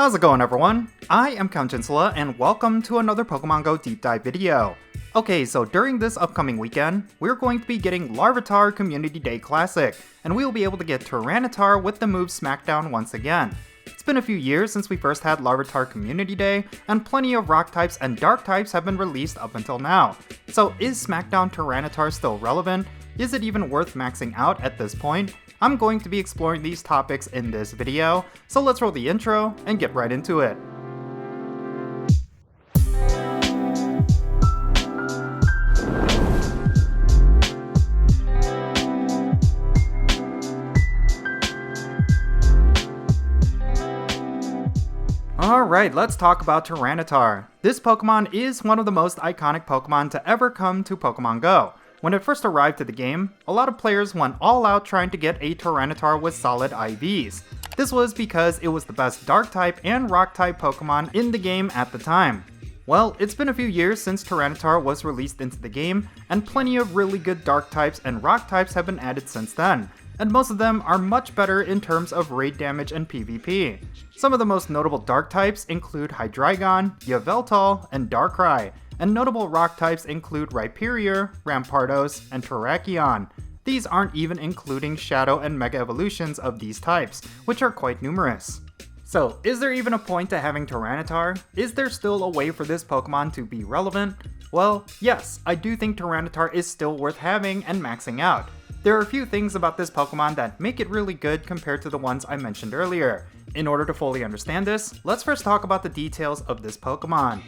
How's it going, everyone? I am Count Jinsula, and welcome to another Pokemon Go deep dive video. Okay, so during this upcoming weekend, we're going to be getting Larvitar Community Day Classic, and we will be able to get Tyranitar with the move Smackdown once again. It's been a few years since we first had Larvitar Community Day, and plenty of rock types and dark types have been released up until now. So is Smackdown Tyranitar still relevant? Is it even worth maxing out at this point? I'm going to be exploring these topics in this video, so let's roll the intro and get right into it. Alright, let's talk about Tyranitar. This Pokemon is one of the most iconic Pokemon to ever come to Pokemon Go. When it first arrived to the game, a lot of players went all out trying to get a Tyranitar with solid IVs. This was because it was the best Dark type and Rock type Pokemon in the game at the time. Well, it's been a few years since Tyranitar was released into the game, and plenty of really good Dark types and Rock types have been added since then, and most of them are much better in terms of raid damage and PvP. Some of the most notable Dark types include Hydreigon, Yveltal, and Darkrai, and notable rock types include Rhyperior, Rampardos, and Terrakion. These aren't even including Shadow and Mega Evolutions of these types, which are quite numerous. So, is there even a point to having Tyranitar? Is there still a way for this Pokemon to be relevant? Well, yes, I do think Tyranitar is still worth having and maxing out. There are a few things about this Pokemon that make it really good compared to the ones I mentioned earlier. In order to fully understand this, let's first talk about the details of this Pokemon.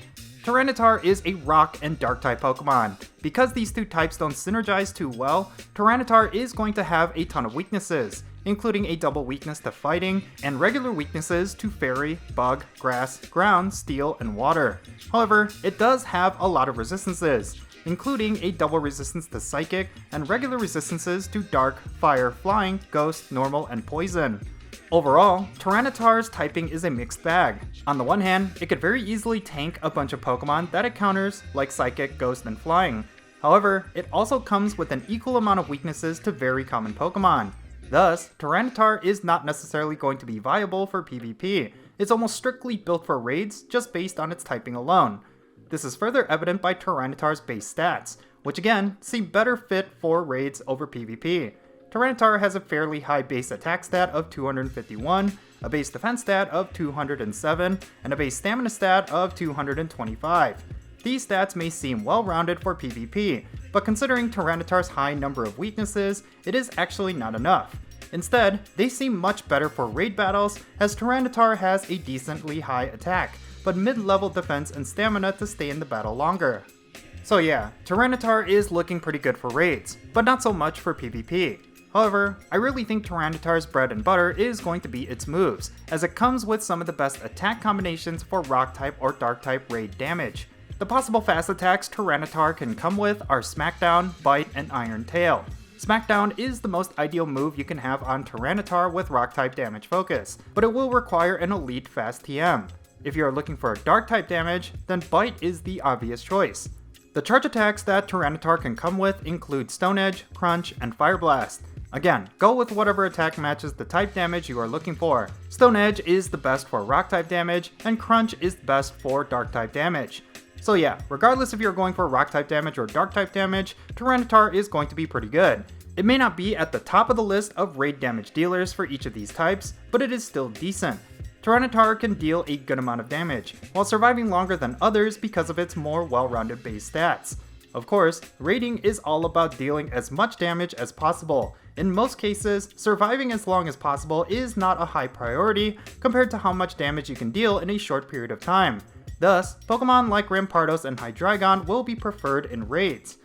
Tyranitar is a Rock and Dark type Pokemon. Because these two types don't synergize too well, Tyranitar is going to have a ton of weaknesses, including a double weakness to fighting, and regular weaknesses to Fairy, Bug, Grass, Ground, Steel, and Water. However, it does have a lot of resistances, including a double resistance to Psychic, and regular resistances to Dark, Fire, Flying, Ghost, Normal, and Poison. Overall, Tyranitar's typing is a mixed bag. On the one hand, it could very easily tank a bunch of Pokemon that it counters, like Psychic, Ghost, and Flying. However, it also comes with an equal amount of weaknesses to very common Pokemon. Thus, Tyranitar is not necessarily going to be viable for PvP. It's almost strictly built for raids just based on its typing alone. This is further evident by Tyranitar's base stats, which again seem better fit for raids over PvP. Tyranitar has a fairly high base attack stat of 251, a base defense stat of 207, and a base stamina stat of 225. These stats may seem well-rounded for PvP, but considering Tyranitar's high number of weaknesses, it is actually not enough. Instead, they seem much better for raid battles, as Tyranitar has a decently high attack, but mid-level defense and stamina to stay in the battle longer. So yeah, Tyranitar is looking pretty good for raids, but not so much for PvP. However, I really think Tyranitar's bread and butter is going to be its moves, as it comes with some of the best attack combinations for Rock type or Dark type raid damage. The possible fast attacks Tyranitar can come with are Smackdown, Bite, and Iron Tail. Smackdown is the most ideal move you can have on Tyranitar with Rock type damage focus, but it will require an elite fast TM. If you are looking for Dark type damage, then Bite is the obvious choice. The charge attacks that Tyranitar can come with include Stone Edge, Crunch, and Fire Blast. Again, go with whatever attack matches the type damage you are looking for. Stone Edge is the best for Rock type damage, and Crunch is the best for Dark type damage. So yeah, regardless if you're going for Rock type damage or Dark type damage, Tyranitar is going to be pretty good. It may not be at the top of the list of raid damage dealers for each of these types, but it is still decent. Tyranitar can deal a good amount of damage, while surviving longer than others because of its more well-rounded base stats. Of course, raiding is all about dealing as much damage as possible. In most cases, surviving as long as possible is not a high priority compared to how much damage you can deal in a short period of time. Thus, Pokemon like Rampardos and Hydreigon will be preferred in raids.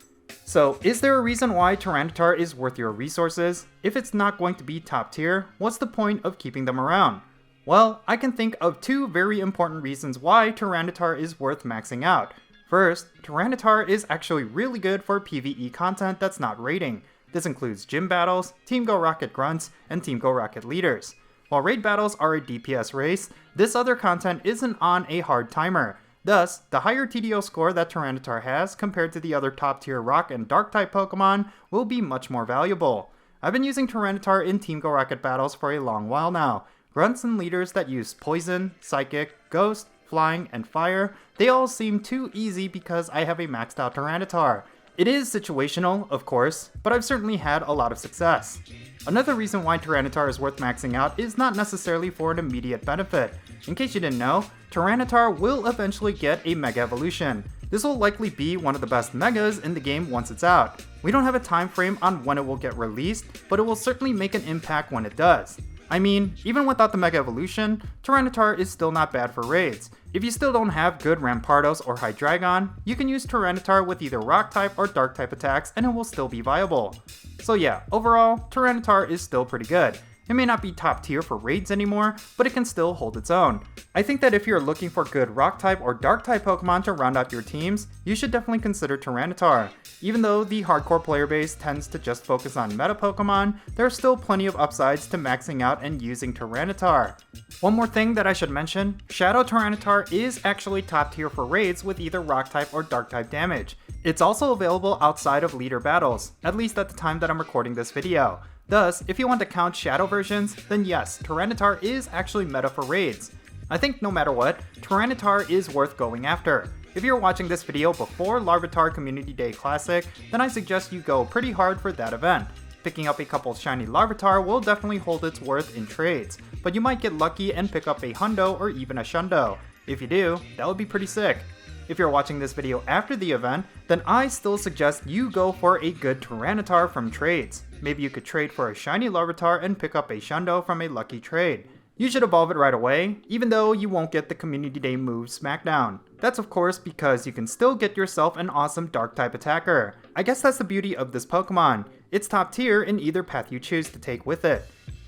So, is there a reason why Tyranitar is worth your resources? If it's not going to be top tier, what's the point of keeping them around? Well, I can think of two very important reasons why Tyranitar is worth maxing out. First, Tyranitar is actually really good for PvE content that's not raiding. This includes gym battles, Team Go Rocket grunts, and Team Go Rocket leaders. While raid battles are a DPS race, this other content isn't on a hard timer. Thus, the higher TDO score that Tyranitar has compared to the other top tier Rock and Dark type Pokemon will be much more valuable. I've been using Tyranitar in Team Go Rocket battles for a long while now. grunts and leaders that use poison, psychic, ghost, flying, and fire, they all seem too easy because I have a maxed out Tyranitar. It is situational, of course, but I've certainly had a lot of success. Another reason why Tyranitar is worth maxing out is not necessarily for an immediate benefit. In case you didn't know, Tyranitar will eventually get a Mega Evolution. This will likely be one of the best Megas in the game once it's out. We don't have a time frame on when it will get released, but it will certainly make an impact when it does. I mean, even without the Mega Evolution, Tyranitar is still not bad for raids. If you still don't have good Rampardos or Hydreigon, you can use Tyranitar with either Rock type or Dark type attacks and it will still be viable. So yeah, overall, Tyranitar is still pretty good. It may not be top tier for raids anymore, but it can still hold its own. I think that if you're looking for good Rock type or Dark type Pokemon to round out your teams, you should definitely consider Tyranitar. Even though the hardcore player base tends to just focus on meta Pokemon, there are still plenty of upsides to maxing out and using Tyranitar. One more thing that I should mention, Shadow Tyranitar is actually top tier for raids with either Rock type or Dark type damage. It's also available outside of leader battles, at least at the time that I'm recording this video. Thus, if you want to count Shadow versions, then yes, Tyranitar is actually meta for raids. I think no matter what, Tyranitar is worth going after. If you're watching this video before Larvitar Community Day Classic, then I suggest you go pretty hard for that event. Picking up a couple shiny Larvitar will definitely hold its worth in trades, but you might get lucky and pick up a Hundo or even a Shundo. If you do, that would be pretty sick. If you're watching this video after the event, then I still suggest you go for a good Tyranitar from trades. Maybe you could trade for a shiny Larvitar and pick up a Shundo from a lucky trade. You should evolve it right away, even though you won't get the Community Day move Smackdown. That's of course because you can still get yourself an awesome Dark type attacker. I guess that's the beauty of this Pokemon. It's top tier in either path you choose to take with it.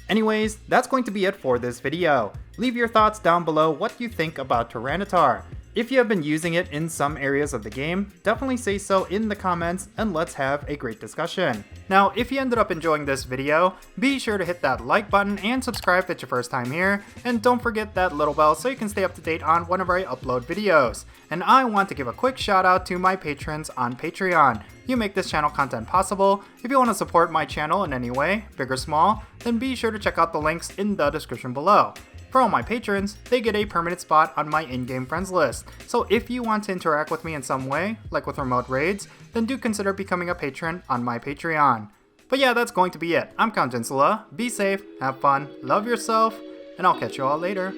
Anyways, that's going to be it for this video. Leave your thoughts down below what you think about Tyranitar. If you have been using it in some areas of the game, definitely say so in the comments and let's have a great discussion. Now, if you ended up enjoying this video, be sure to hit that like button and subscribe if it's your first time here, and don't forget that little bell so you can stay up to date on whenever I upload videos. And I want to give a quick shout out to my patrons on Patreon. You make this channel content possible. If you want to support my channel in any way, big or small, then be sure to check out the links in the description below. For all my patrons, they get a permanent spot on my in-game friends list, so if you want to interact with me in some way, like with remote raids, then do consider becoming a patron on my Patreon. But yeah, that's going to be it. I'm Jinsula. Be safe, have fun, love yourself, and I'll catch you all later.